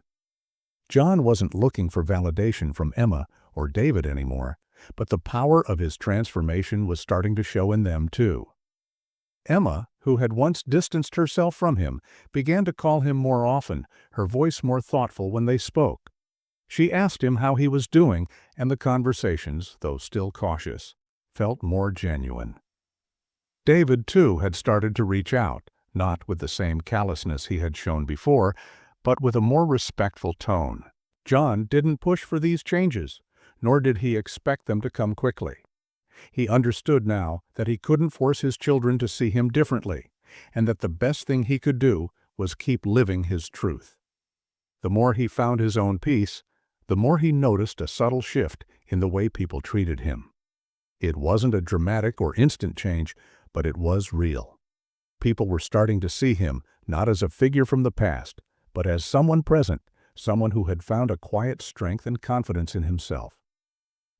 John wasn't looking for validation from Emma or David anymore, but the power of his transformation was starting to show in them too. Emma, who had once distanced herself from him, began to call him more often, her voice more thoughtful when they spoke. She asked him how he was doing, and the conversations, though still cautious, felt more genuine. David, too, had started to reach out, not with the same callousness he had shown before, but with a more respectful tone. John didn't push for these changes, nor did he expect them to come quickly. He understood now that he couldn't force his children to see him differently, and that the best thing he could do was keep living his truth. The more he found his own peace, the more he noticed a subtle shift in the way people treated him. It wasn't a dramatic or instant change, but it was real. People were starting to see him not as a figure from the past, but as someone present, someone who had found a quiet strength and confidence in himself.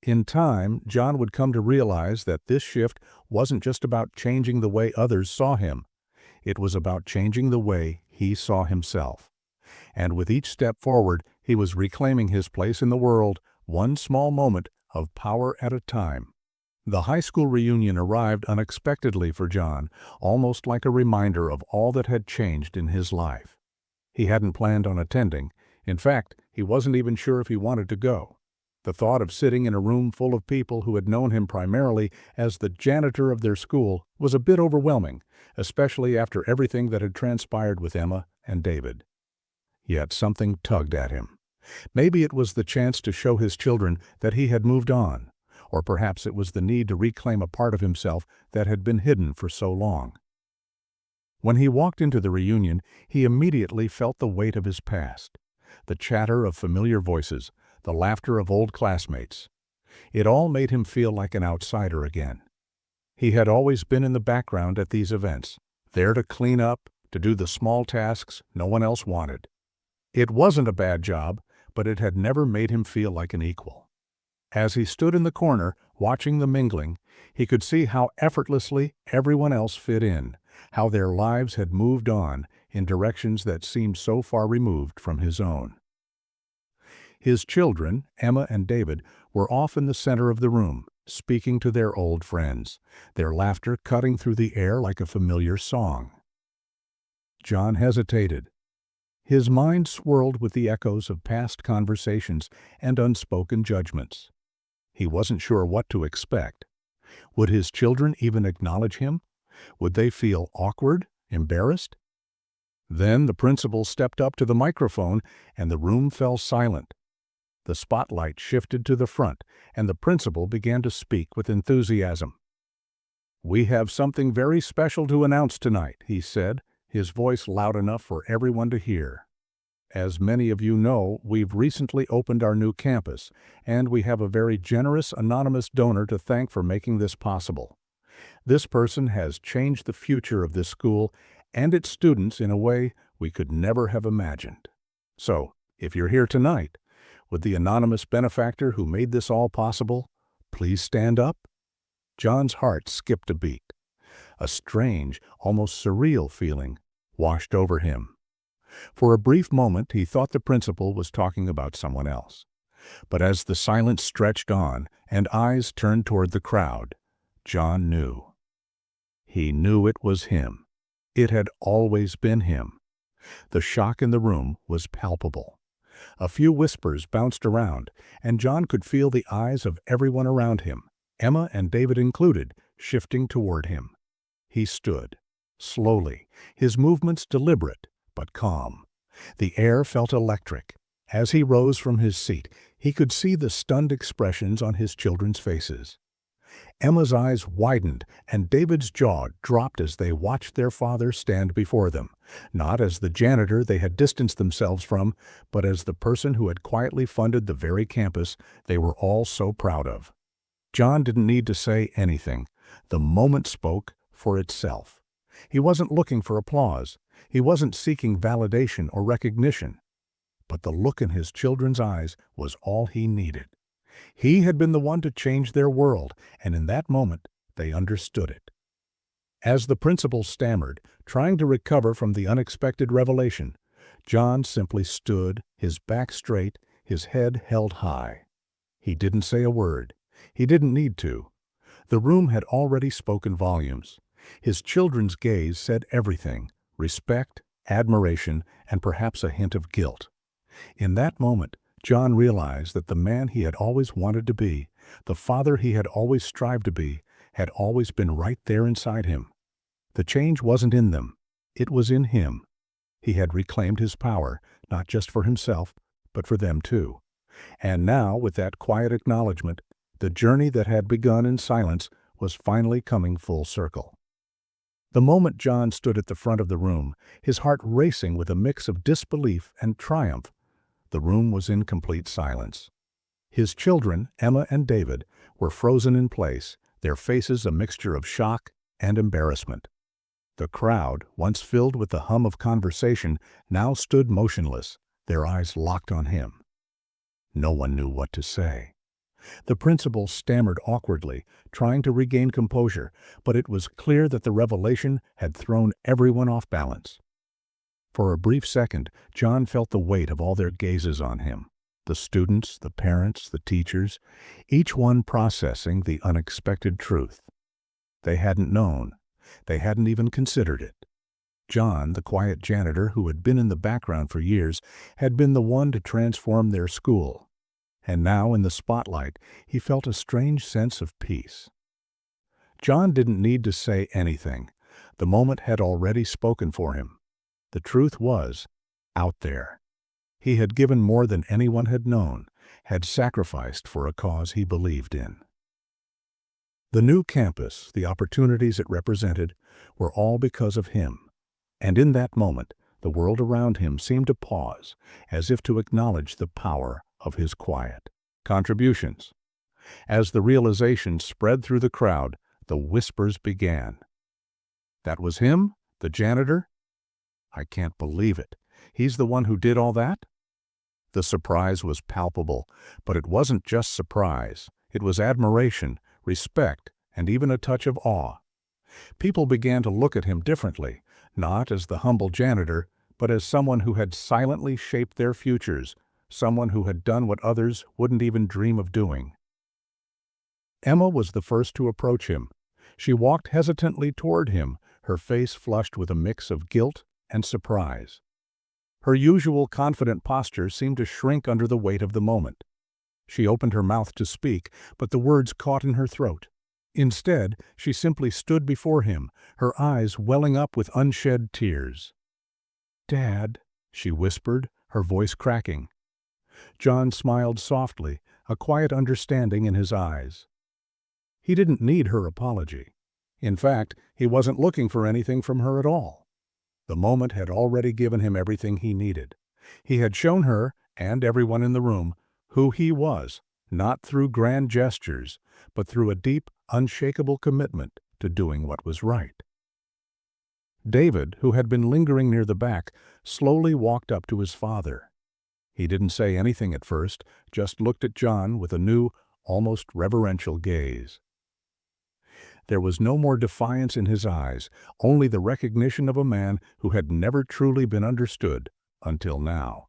In time, John would come to realize that this shift wasn't just about changing the way others saw him. It was about changing the way he saw himself. And with each step forward, he was reclaiming his place in the world, one small moment of power at a time. The high school reunion arrived unexpectedly for John, almost like a reminder of all that had changed in his life. He hadn't planned on attending. In fact, he wasn't even sure if he wanted to go. The thought of sitting in a room full of people who had known him primarily as the janitor of their school was a bit overwhelming, especially after everything that had transpired with Emma and David. Yet something tugged at him. Maybe it was the chance to show his children that he had moved on, or perhaps it was the need to reclaim a part of himself that had been hidden for so long. When he walked into the reunion, he immediately felt the weight of his past, the chatter of familiar voices, the laughter of old classmates. It all made him feel like an outsider again. He had always been in the background at these events, there to clean up, to do the small tasks no one else wanted. It wasn't a bad job, but it had never made him feel like an equal. As he stood in the corner, watching the mingling, he could see how effortlessly everyone else fit in, how their lives had moved on in directions that seemed so far removed from his own. His children, Emma and David, were off in the center of the room, speaking to their old friends, their laughter cutting through the air like a familiar song. John hesitated. His mind swirled with the echoes of past conversations and unspoken judgments. He wasn't sure what to expect. Would his children even acknowledge him? Would they feel awkward, embarrassed? Then the principal stepped up to the microphone and the room fell silent. The spotlight shifted to the front and the principal began to speak with enthusiasm. "We have something very special to announce tonight," he said, his voice loud enough for everyone to hear. "As many of you know, we've recently opened our new campus, and we have a very generous anonymous donor to thank for making this possible. This person has changed the future of this school and its students in a way we could never have imagined. So, if you're here tonight, would the anonymous benefactor who made this all possible please stand up?" John's heart skipped a beat. A strange, almost surreal feeling washed over him. For a brief moment he thought the principal was talking about someone else. But as the silence stretched on and eyes turned toward the crowd, John knew. He knew it was him. It had always been him. The shock in the room was palpable. A few whispers bounced around, and John could feel the eyes of everyone around him, Emma and David included, shifting toward him. He stood, slowly, his movements deliberate but calm. The air felt electric. As he rose from his seat, he could see the stunned expressions on his children's faces. Emma's eyes widened, and David's jaw dropped as they watched their father stand before them, not as the janitor they had distanced themselves from, but as the person who had quietly funded the very campus they were all so proud of. John didn't need to say anything. The moment spoke for itself. He wasn't looking for applause. He wasn't seeking validation or recognition. But the look in his children's eyes was all he needed. He had been the one to change their world, and in that moment they understood it. As the principal stammered, trying to recover from the unexpected revelation, John simply stood, his back straight, his head held high. He didn't say a word. He didn't need to. The room had already spoken volumes. His children's gaze said everything: respect, admiration, and perhaps a hint of guilt. In that moment, John realized that the man he had always wanted to be, the father he had always strived to be, had always been right there inside him. The change wasn't in them. It was in him. He had reclaimed his power, not just for himself, but for them too. And now, with that quiet acknowledgement, the journey that had begun in silence was finally coming full circle. The moment John stood at the front of the room, his heart racing with a mix of disbelief and triumph, the room was in complete silence. His children, Emma and David, were frozen in place, their faces a mixture of shock and embarrassment. The crowd, once filled with the hum of conversation, now stood motionless, their eyes locked on him. No one knew what to say. The principal stammered awkwardly, trying to regain composure, but it was clear that the revelation had thrown everyone off balance. For a brief second, John felt the weight of all their gazes on him. The students, the parents, the teachers, each one processing the unexpected truth. They hadn't known. They hadn't even considered it. John, the quiet janitor who had been in the background for years, had been the one to transform their school. And now, in the spotlight, he felt a strange sense of peace. John didn't need to say anything. The moment had already spoken for him. The truth was out there. He had given more than anyone had known, had sacrificed for a cause he believed in. The new campus, the opportunities it represented, were all because of him. And in that moment, the world around him seemed to pause, as if to acknowledge the power of his quiet contributions. As the realization spread through the crowd, the whispers began. "That was him? The janitor? I can't believe it. He's the one who did all that?" The surprise was palpable, but it wasn't just surprise. It was admiration, respect, and even a touch of awe. People began to look at him differently, not as the humble janitor, but as someone who had silently shaped their futures, someone who had done what others wouldn't even dream of doing. Emma was the first to approach him. She walked hesitantly toward him, her face flushed with a mix of guilt and surprise. Her usual confident posture seemed to shrink under the weight of the moment. She opened her mouth to speak, but the words caught in her throat. Instead, she simply stood before him, her eyes welling up with unshed tears. "Dad," she whispered, her voice cracking. John smiled softly, a quiet understanding in his eyes. He didn't need her apology. In fact, he wasn't looking for anything from her at all. The moment had already given him everything he needed. He had shown her, and everyone in the room, who he was, not through grand gestures, but through a deep, unshakable commitment to doing what was right. David, who had been lingering near the back, slowly walked up to his father. He didn't say anything at first, just looked at John with a new, almost reverential gaze. There was no more defiance in his eyes, only the recognition of a man who had never truly been understood until now.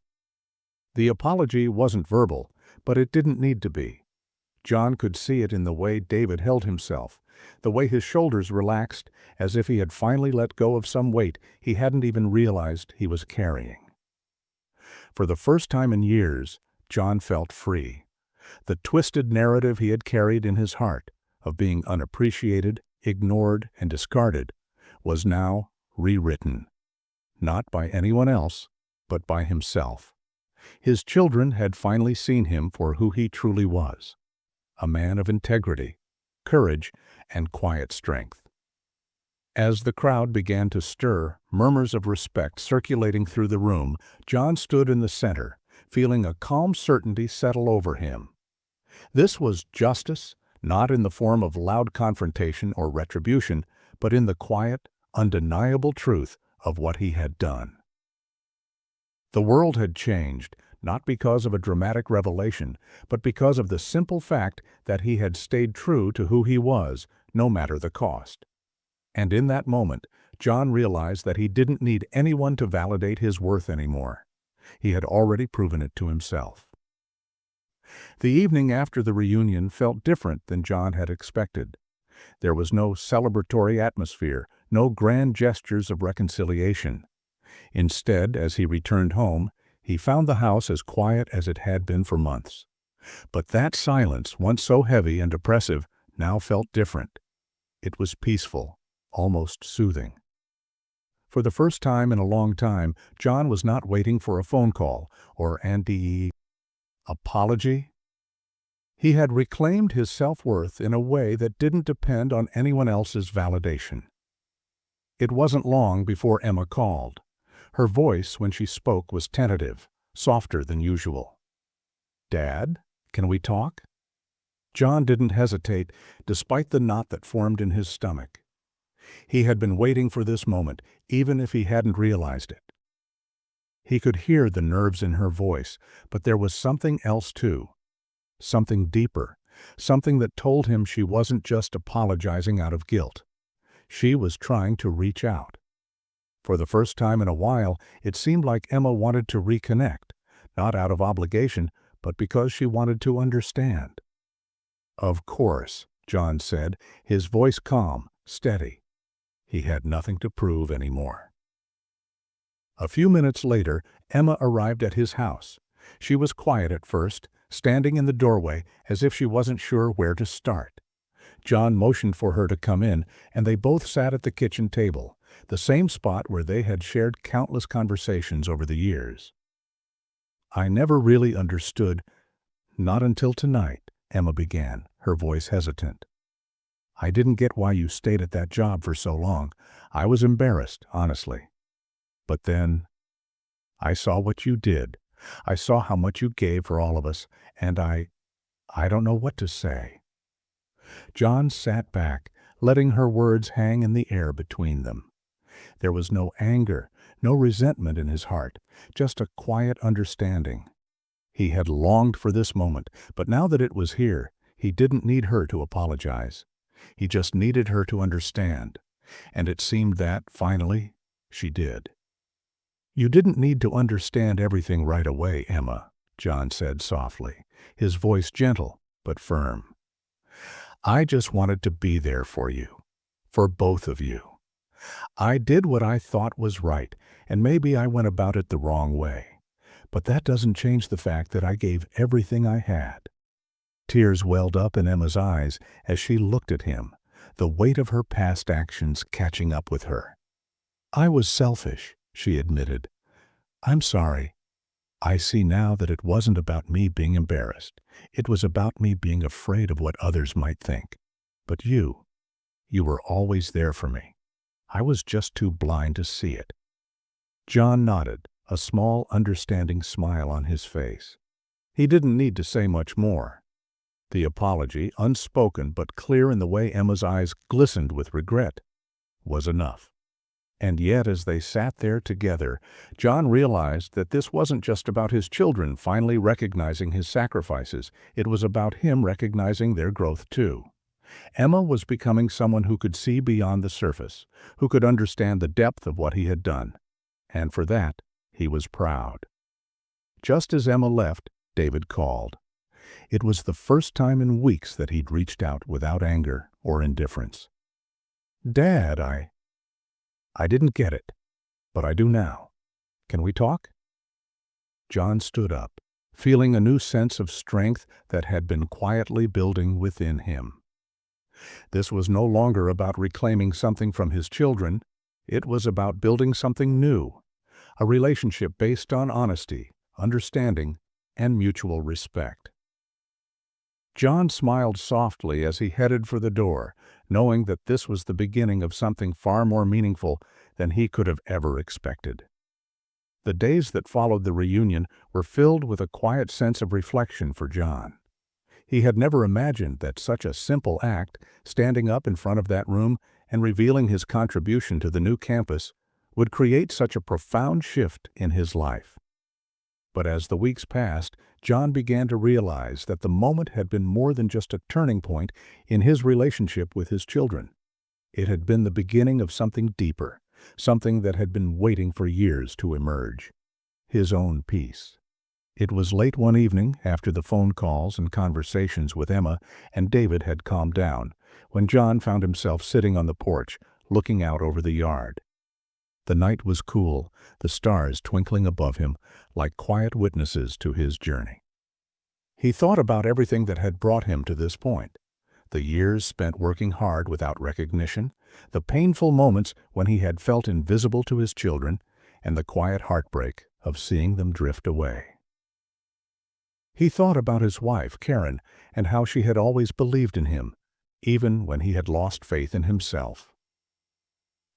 The apology wasn't verbal, but it didn't need to be. John could see it in the way David held himself, the way his shoulders relaxed, as if he had finally let go of some weight he hadn't even realized he was carrying. For the first time in years, John felt free. The twisted narrative he had carried in his heart, of being unappreciated, ignored, and discarded, was now rewritten. Not by anyone else, but by himself. His children had finally seen him for who he truly was, a man of integrity, courage, and quiet strength. As the crowd began to stir, murmurs of respect circulating through the room, John stood in the center, feeling a calm certainty settle over him. This was justice, not in the form of loud confrontation or retribution, but in the quiet, undeniable truth of what he had done. The world had changed, not because of a dramatic revelation, but because of the simple fact that he had stayed true to who he was, no matter the cost. And in that moment, John realized that he didn't need anyone to validate his worth anymore. He had already proven it to himself. The evening after the reunion felt different than John had expected. There was no celebratory atmosphere, no grand gestures of reconciliation. Instead, as he returned home, he found the house as quiet as it had been for months. But that silence, once so heavy and oppressive, now felt different. It was peaceful, almost soothing. For the first time in a long time, John was not waiting for a phone call or an apology. He had reclaimed his self-worth in a way that didn't depend on anyone else's validation. It wasn't long before Emma called. Her voice, when she spoke, was tentative, softer than usual. "Dad, can we talk?" John didn't hesitate, despite the knot that formed in his stomach. He had been waiting for this moment, even if he hadn't realized it. He could hear the nerves in her voice, but there was something else too. Something deeper, something that told him she wasn't just apologizing out of guilt. She was trying to reach out. For the first time in a while, it seemed like Emma wanted to reconnect, not out of obligation, but because she wanted to understand. "Of course," John said, his voice calm, steady. He had nothing to prove anymore. A few minutes later, Emma arrived at his house. She was quiet at first, standing in the doorway as if she wasn't sure where to start. John motioned for her to come in, and they both sat at the kitchen table, the same spot where they had shared countless conversations over the years. "I never really understood, not until tonight," Emma began, her voice hesitant. "I didn't get why you stayed at that job for so long. I was embarrassed, honestly. But then, I saw what you did. I saw how much you gave for all of us, and I don't know what to say." John sat back, letting her words hang in the air between them. There was no anger, no resentment in his heart, just a quiet understanding. He had longed for this moment, but now that it was here, he didn't need her to apologize. He just needed her to understand, and it seemed that, finally, she did. "You didn't need to understand everything right away, Emma," John said softly, his voice gentle but firm. I just wanted to be there for you, for both of you. I did what I thought was right, and maybe I went about it the wrong way. But that doesn't change the fact that I gave everything I had." Tears welled up in Emma's eyes as she looked at him, the weight of her past actions catching up with her. "I was selfish," she admitted. "I'm sorry. I see now that it wasn't about me being embarrassed. It was about me being afraid of what others might think. But you were always there for me. I was just too blind to see it." John nodded, a small, understanding smile on his face. He didn't need to say much more. The apology, unspoken but clear in the way Emma's eyes glistened with regret, was enough. And yet, as they sat there together, John realized that this wasn't just about his children finally recognizing his sacrifices. It was about him recognizing their growth too. Emma was becoming someone who could see beyond the surface, who could understand the depth of what he had done. And for that, he was proud. Just as Emma left, David called. It was the first time in weeks that he'd reached out without anger or indifference. "Dad, I didn't get it, but I do now. Can we talk?" John stood up, feeling a new sense of strength that had been quietly building within him. This was no longer about reclaiming something from his children. It was about building something new, a relationship based on honesty, understanding, and mutual respect. John smiled softly as he headed for the door, knowing that this was the beginning of something far more meaningful than he could have ever expected. The days that followed the reunion were filled with a quiet sense of reflection for John. He had never imagined that such a simple act, standing up in front of that room and revealing his contribution to the new campus, would create such a profound shift in his life. But as the weeks passed, John began to realize that the moment had been more than just a turning point in his relationship with his children. It had been the beginning of something deeper, something that had been waiting for years to emerge. His own peace. It was late one evening, after the phone calls and conversations with Emma and David had calmed down, when John found himself sitting on the porch, looking out over the yard. The night was cool, the stars twinkling above him like quiet witnesses to his journey. He thought about everything that had brought him to this point. The years spent working hard without recognition, the painful moments when he had felt invisible to his children, and the quiet heartbreak of seeing them drift away. He thought about his wife, Karen, and how she had always believed in him, even when he had lost faith in himself.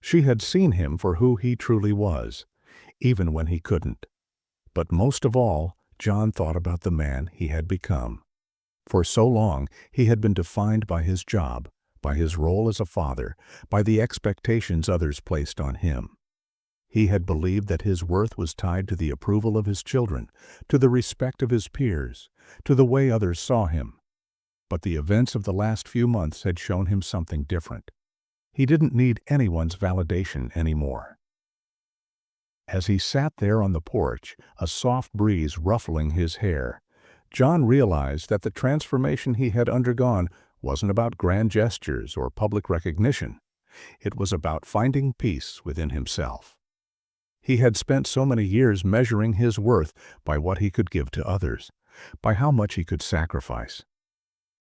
She had seen him for who he truly was, even when he couldn't. But most of all, John thought about the man he had become. For so long, he had been defined by his job, by his role as a father, by the expectations others placed on him. He had believed that his worth was tied to the approval of his children, to the respect of his peers, to the way others saw him. But the events of the last few months had shown him something different. He didn't need anyone's validation anymore. As he sat there on the porch, a soft breeze ruffling his hair, John realized that the transformation he had undergone wasn't about grand gestures or public recognition. It was about finding peace within himself. He had spent so many years measuring his worth by what he could give to others, by how much he could sacrifice.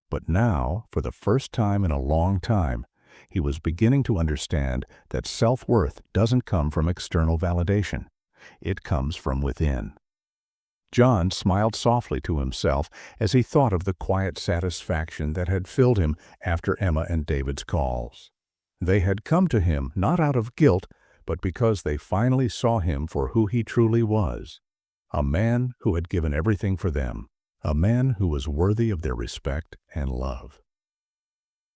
But now, for the first time in a long time, he was beginning to understand that self-worth doesn't come from external validation. It comes from within. John smiled softly to himself as he thought of the quiet satisfaction that had filled him after Emma and David's calls. They had come to him not out of guilt, but because they finally saw him for who he truly was, a man who had given everything for them, a man who was worthy of their respect and love.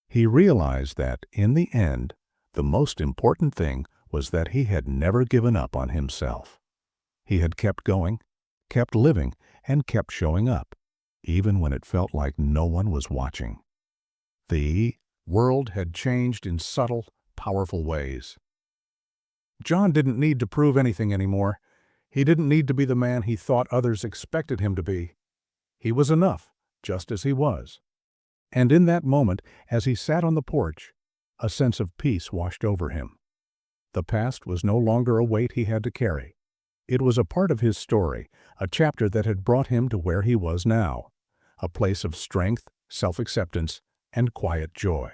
He realized that, in the end, the most important thing was that he had never given up on himself. He had kept going, kept living, and kept showing up, even when it felt like no one was watching. The world had changed in subtle, powerful ways. John didn't need to prove anything anymore. He didn't need to be the man he thought others expected him to be. He was enough, just as he was. And in that moment, as he sat on the porch, a sense of peace washed over him. The past was no longer a weight he had to carry. It was a part of his story, a chapter that had brought him to where he was now, a place of strength, self-acceptance, and quiet joy.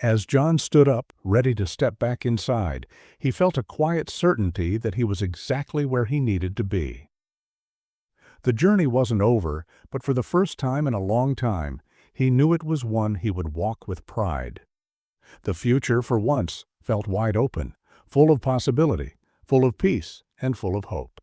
As John stood up, ready to step back inside, he felt a quiet certainty that he was exactly where he needed to be. The journey wasn't over, but for the first time in a long time, he knew it was one he would walk with pride. The future, for once, felt wide open, full of possibility, full of peace, and full of hope.